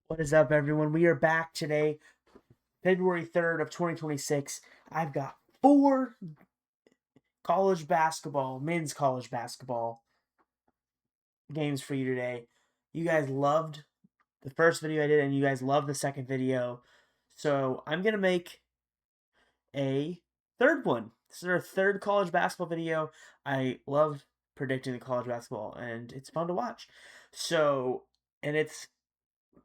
What is up, everyone? We are back today, February 3rd of 2026. I've got four men's college basketball games for you today. You guys loved the first video I did, and you guys loved the second video. So I'm going to make a third one. This is our third college basketball video. I love predicting the college basketball, and it's fun to watch. And it's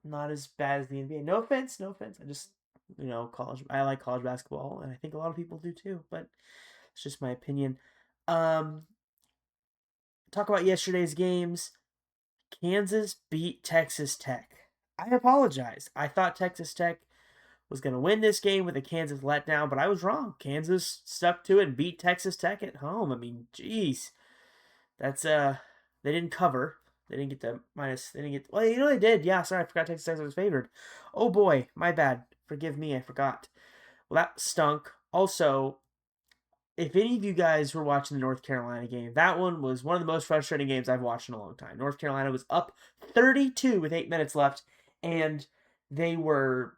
not as bad as the NBA. No offense, no offense. College. I like college basketball, and I think a lot of people do too. But it's just my opinion. Um, Talk about yesterday's games. Kansas beat Texas Tech. I apologize. I thought Texas Tech was going to win this game with a Kansas letdown, but I was wrong. Kansas stuck to it and beat Texas Tech at home. I mean, geez, that's they didn't cover. They didn't get the minus. They didn't get. Well, they did. Yeah, sorry, I forgot Texas Tech was favored. Oh boy, my bad. Forgive me, I forgot. Well, that stunk. Also, if any of you guys were watching the North Carolina game, that one was one of the most frustrating games I've watched in a long time. North Carolina was up 32 with 8 minutes left, and they were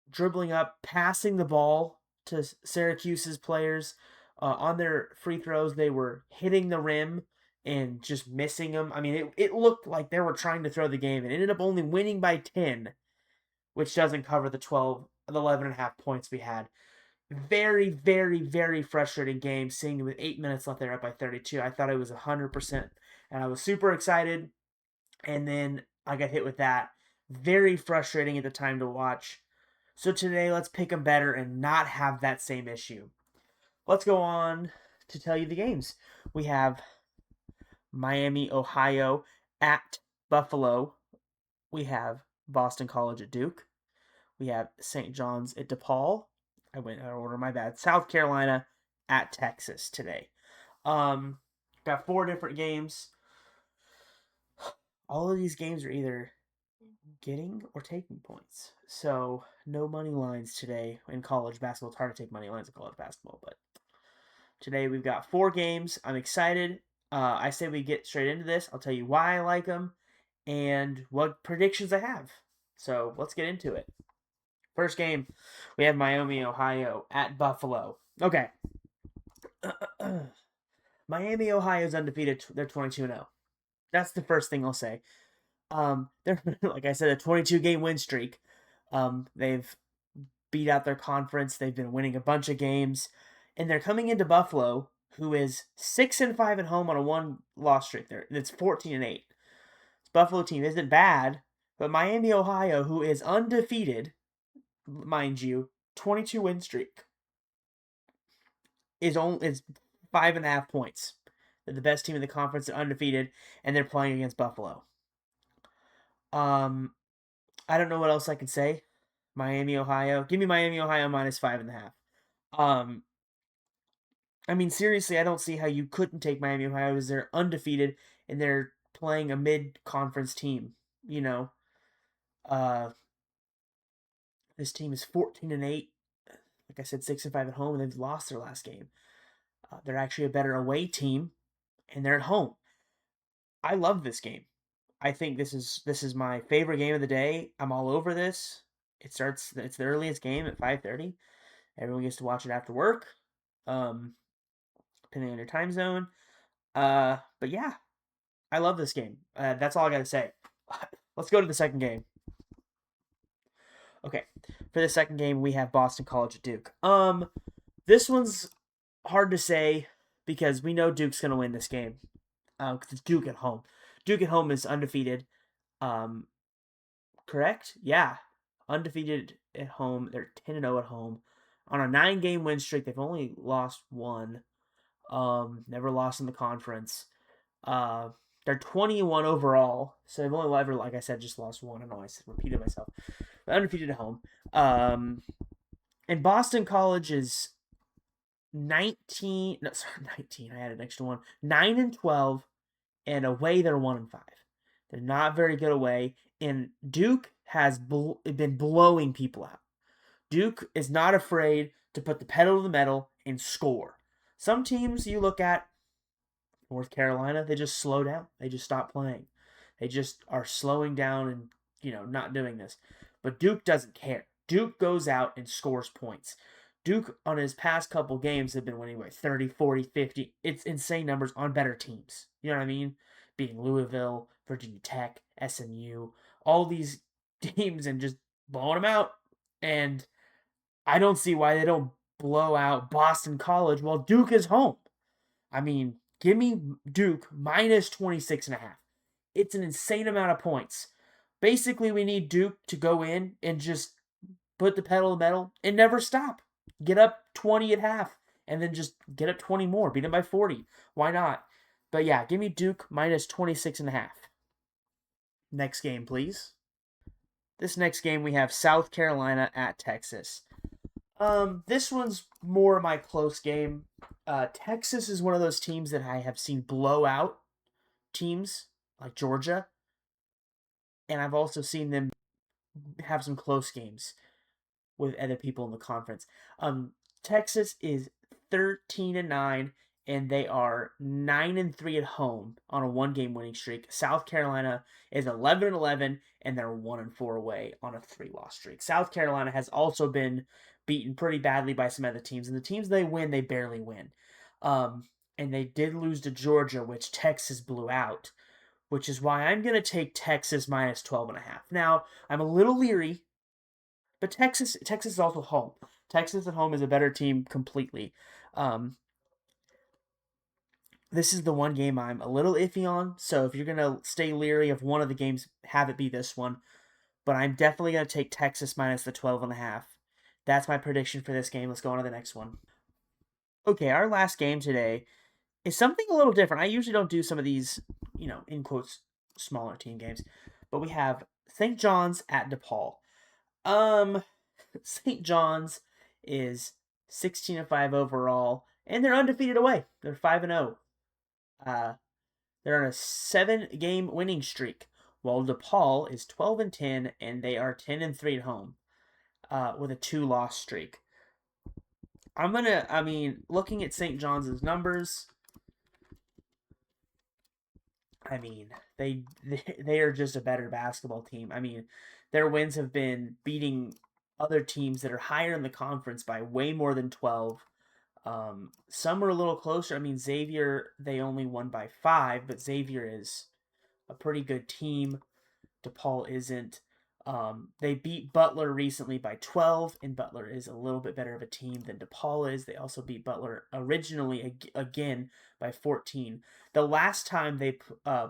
dribbling up, passing the ball to Syracuse's players on their free throws. They were hitting the rim and just missing them. I mean, it looked like they were trying to throw the game and ended up only winning by 10, which doesn't cover the 11 and a half points we had. Very, very, very frustrating game seeing with 8 minutes left, they're up by 32. I thought it was 100%, and I was super excited. And then I got hit with that. Very frustrating at the time to watch. So today, let's pick them better and not have that same issue. Let's go on to tell you the games. We have Miami, Ohio at Buffalo. We have Boston College at Duke. We have St. John's at DePaul. I went out of order, my bad. South Carolina at Texas today. Got four different games. All of these games are either getting or taking points. So no money lines today in college basketball. It's hard to take money lines in college basketball, but today we've got four games. I'm excited. I say we get straight into this. I'll tell you why I like them and what predictions I have. So let's get into it. First game, we have Miami, Ohio at Buffalo. Okay. Miami, Ohio is undefeated. They're 22-0. That's the first thing I'll say. They're like I said, a 22-game win streak. They've beat out their conference. They've been winning a bunch of games, and they're coming into Buffalo, who is 6-5 at home on a one-loss streak. It's 14-8. This Buffalo team isn't bad, but Miami, Ohio, who is undefeated, mind you, 22 win streak, is 5.5 points. They're the best team in the conference. They're undefeated, and they're playing against Buffalo. I don't know what else I can say. Miami, Ohio. Give me Miami, Ohio minus 5.5. I mean, seriously, I don't see how you couldn't take Miami, Ohio because they're undefeated and they're playing a mid-conference team. You know, uh, this team is 14-8. Like I said, 6-5 at home, and they've lost their last game. They're actually a better away team, and they're at home. I love this game. I think this is my favorite game of the day. I'm all over this. It's the earliest game at 5:30. Everyone gets to watch it after work, um, depending on your time zone. But yeah, I love this game. That's all I gotta say. Let's go to the second game. Okay, for the second game we have Boston College at Duke. This one's hard to say because we know Duke's gonna win this game. Because it's Duke at home. Duke at home is undefeated. Um, correct? Yeah, undefeated at home. They're 10-0 at home. On a 9-game win streak, they've only lost one. Never lost in the conference. They're 21 overall, so they've only ever, like I said, just lost one. I know I repeated myself. But undefeated at home. And Boston College is 19. No, sorry, 19. I had an extra one. 9-12, and away they're 1-5. They're not very good away, and Duke has been blowing people out. Duke is not afraid to put the pedal to the metal and score. Some teams you look at, North Carolina, they just slow down. They just stop playing. They just are slowing down and not doing this. But Duke doesn't care. Duke goes out and scores points. Duke, on his past couple games, have been winning by 30, 40, 50. It's insane numbers on better teams. You know what I mean? Being Louisville, Virginia Tech, SMU, all these teams, and just blowing them out. And I don't see why they don't blow out Boston College while Duke is home. I mean, give me Duke minus 26.5. It's an insane amount of points. Basically, we need Duke to go in and just put the pedal to the metal and never stop. Get up 20 at half and then just get up 20 more. Beat them by 40. Why not? But yeah, give me Duke minus 26.5. Next game, please. This next game we have South Carolina at Texas. This one's more my close game. Texas is one of those teams that I have seen blow out teams like Georgia, and I've also seen them have some close games with other people in the conference. Texas is 13-9, and they are 9-3 at home on a one-game winning streak. South Carolina is 11-11, and they're 1-4 away on a 3-loss streak. South Carolina has also been beaten pretty badly by some other teams, and the teams they win, they barely win. And they did lose to Georgia, which Texas blew out, which is why I'm going to take Texas minus 12.5. Now, I'm a little leery, but Texas is also home. Texas at home is a better team completely. This is the one game I'm a little iffy on, so if you're going to stay leery of one of the games, have it be this one. But I'm definitely going to take Texas minus the 12.5. That's my prediction for this game. Let's go on to the next one. Okay, our last game today is something a little different. I usually don't do some of these, in quotes, smaller team games. But we have St. John's at DePaul. St. John's is 16-5 overall, and they're undefeated away. They're 5-0. They're on a 7-game winning streak, while DePaul is 12-10, and they are 10-3 at home, with a 2-loss streak. Looking at St. John's numbers, they are just a better basketball team. Their wins have been beating other teams that are higher in the conference by way more than 12. Some are a little closer. Xavier, they only won by 5, but Xavier is a pretty good team. DePaul isn't. They beat Butler recently by 12, and Butler is a little bit better of a team than DePaul is. They also beat Butler originally again by 14. The last time they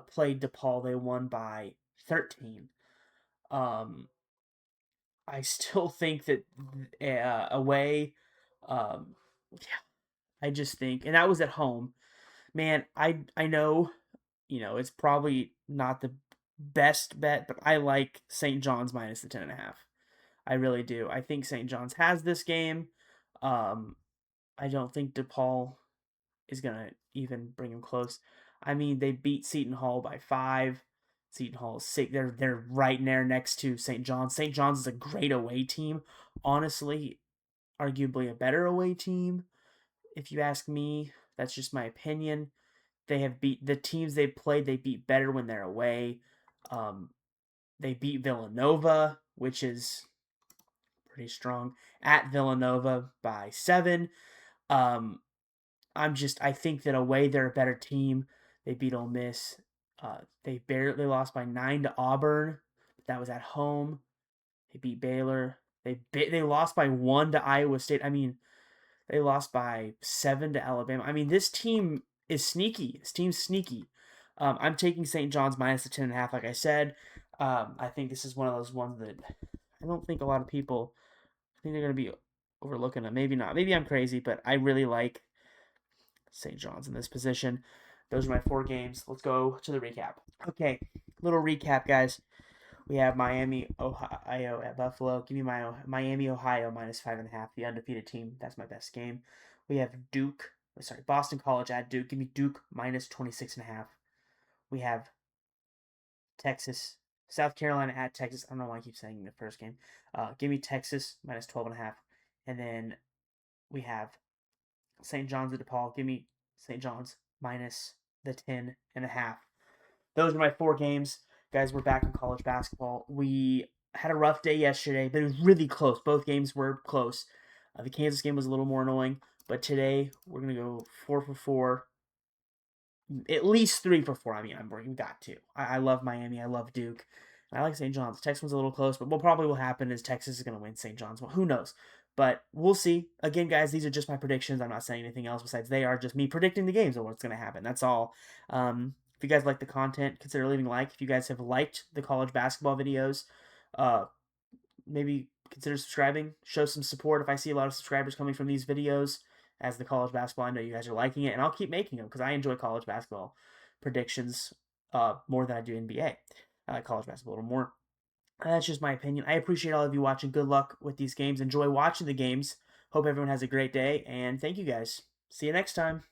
played DePaul, they won by 13. I still think that away, yeah, I just think, and that was at home. Man, I know, it's probably not the best bet, but I like St. John's minus the 10.5. I really do. I think St. John's has this game. I don't think DePaul is gonna even bring them close. They beat Seton Hall by 5. Seton Hall is 6. They're right there next to St. John's. St. John's is a great away team. Honestly, arguably a better away team, if you ask me. That's just my opinion. They have beat the teams they played. They beat better when they're away. They beat Villanova, which is pretty strong, at Villanova by 7. I think that away they're a better team. They beat Ole Miss. They barely lost by 9 to Auburn. But that was at home. They beat Baylor. They lost by 1 to Iowa State. They lost by 7 to Alabama. This team is sneaky. This team's sneaky. I'm taking St. John's minus the 10.5, like I said. I think this is one of those ones that I don't think a lot of people, I think they're going to be overlooking it. Maybe not. Maybe I'm crazy, but I really like St. John's in this position. Those are my 4 games. Let's go to the recap. Okay, little recap, guys. We have Miami, Ohio at Buffalo. Give me my Miami, Ohio minus 5.5. The undefeated team. That's my best game. We have Boston College at Duke. Give me Duke minus 26.5. We have South Carolina at Texas. I don't know why I keep saying the first game. Give me Texas minus 12.5. And then we have St. John's at DePaul. Give me St. John's minus the 10.5. Those are my 4 games. Guys, we're back in college basketball. We had a rough day yesterday, but it was really close. Both games were close. The Kansas game was a little more annoying, but today we're gonna go 4 for 4, at least 3 for 4. I mean, we got to. I love Miami. I love Duke. And I like St. John's. Texas one's a little close, but what probably will happen is Texas is going to win St. John's. Well, who knows? But we'll see. Again, guys, these are just my predictions. I'm not saying anything else besides they are just me predicting the games and what's going to happen. That's all. If you guys like the content, consider leaving a like. If you guys have liked the college basketball videos, uh, maybe consider subscribing. Show some support if I see a lot of subscribers coming from these videos as the college basketball. I know you guys are liking it, and I'll keep making them because I enjoy college basketball predictions more than I do NBA. I like college basketball a little more. That's just my opinion. I appreciate all of you watching. Good luck with these games. Enjoy watching the games. Hope everyone has a great day, and thank you guys. See you next time.